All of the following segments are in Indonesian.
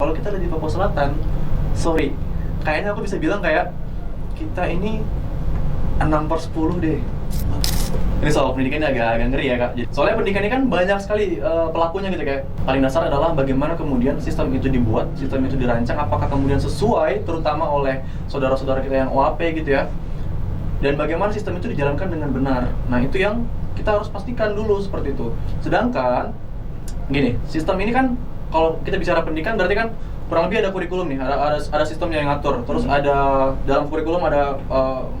kalau kita ada di Papua Selatan, sorry, kayaknya aku bisa bilang kayak kita ini 6/10 deh. Ini soal pendidikan ini agak ngeri ya kak. Soalnya pendidikan ini kan banyak sekali pelakunya gitu, kayak paling dasar adalah bagaimana kemudian sistem itu dibuat, sistem itu dirancang, apakah kemudian sesuai terutama oleh saudara-saudara kita yang OAP gitu ya, dan bagaimana sistem itu dijalankan dengan benar. Nah itu yang kita harus pastikan dulu seperti itu. Sedangkan gini, sistem ini kan kalau kita bicara pendidikan berarti kan kurang lebih ada kurikulum nih, ada sistemnya yang ngatur. Terus ada dalam kurikulum ada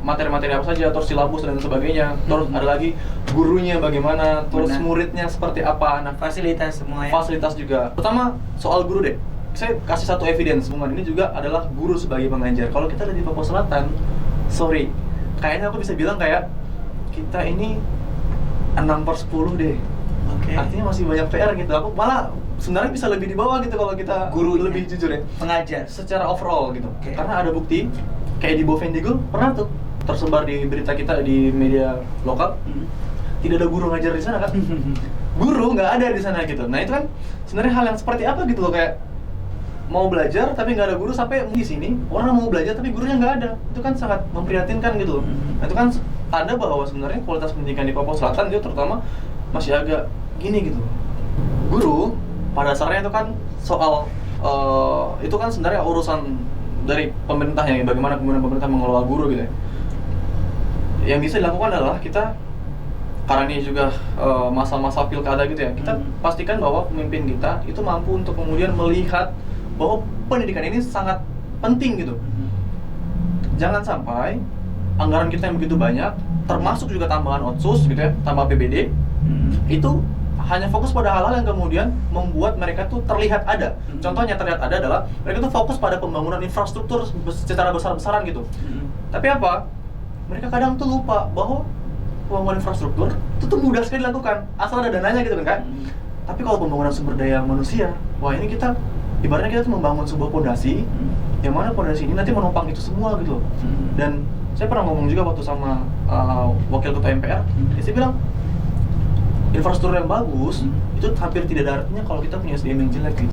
materi-materi apa saja, terus silabus dan sebagainya. Terus ada lagi gurunya bagaimana, terus muridnya seperti apa. Nah, Fasilitas semua ya. fasilitas juga. Pertama soal guru deh. Saya kasih satu evidence, ini juga adalah guru sebagai pengajar. Kalau kita ada di Papua Selatan, sorry, kayaknya aku bisa bilang kayak kita ini 6/10 deh. Oke. Artinya masih banyak PR gitu. Aku malah sebenarnya bisa lebih di bawah gitu kalau kita Gurunya. lebih jujur ya. Pengajar. Secara overall gitu. Oke. Karena ada bukti kayak di Bovendigul pernah tuh tersebar di berita kita di media lokal. Tidak ada guru ngajar di sana kan? Guru nggak ada di sana gitu. Nah itu kan sebenarnya hal yang seperti apa gitu loh, kayak mau belajar tapi nggak ada guru, sampai di sini orang mau belajar tapi gurunya nggak ada. Itu kan sangat memprihatinkan gitu loh. Nah itu kan tanda bahwa sebenarnya kualitas pendidikan di Papua Selatan itu terutama masih agak gini gitu. Guru pada dasarnya itu kan soal itu kan sebenarnya urusan dari pemerintahnya, bagaimana kemudian pemerintah mengelola guru gitu ya. Yang bisa dilakukan adalah kita, karena ini juga masa-masa pilkada gitu ya, kita pastikan bahwa pemimpin kita itu mampu untuk kemudian melihat bahwa pendidikan ini sangat penting gitu. Jangan sampai anggaran kita yang begitu banyak, termasuk juga tambahan otsus gitu ya, tambah APBD, itu hanya fokus pada hal-hal yang kemudian membuat mereka tuh terlihat ada. Contohnya terlihat ada adalah mereka tuh fokus pada pembangunan infrastruktur secara besar-besaran gitu. Tapi apa? Mereka kadang tuh lupa bahwa pembangunan infrastruktur itu tuh mudah sekali dilakukan asal ada dananya gitu kan. Tapi kalau pembangunan sumber daya manusia, wah ini kita ibaratnya kita tuh membangun sebuah pondasi yang mana pondasi ini nanti menopang itu semua gitu loh. Dan saya pernah ngomong juga waktu sama wakil ketua MPR, dia bilang infrastruktur yang bagus itu hampir tidak ada artinya kalau kita punya SDM yang jelek gitu.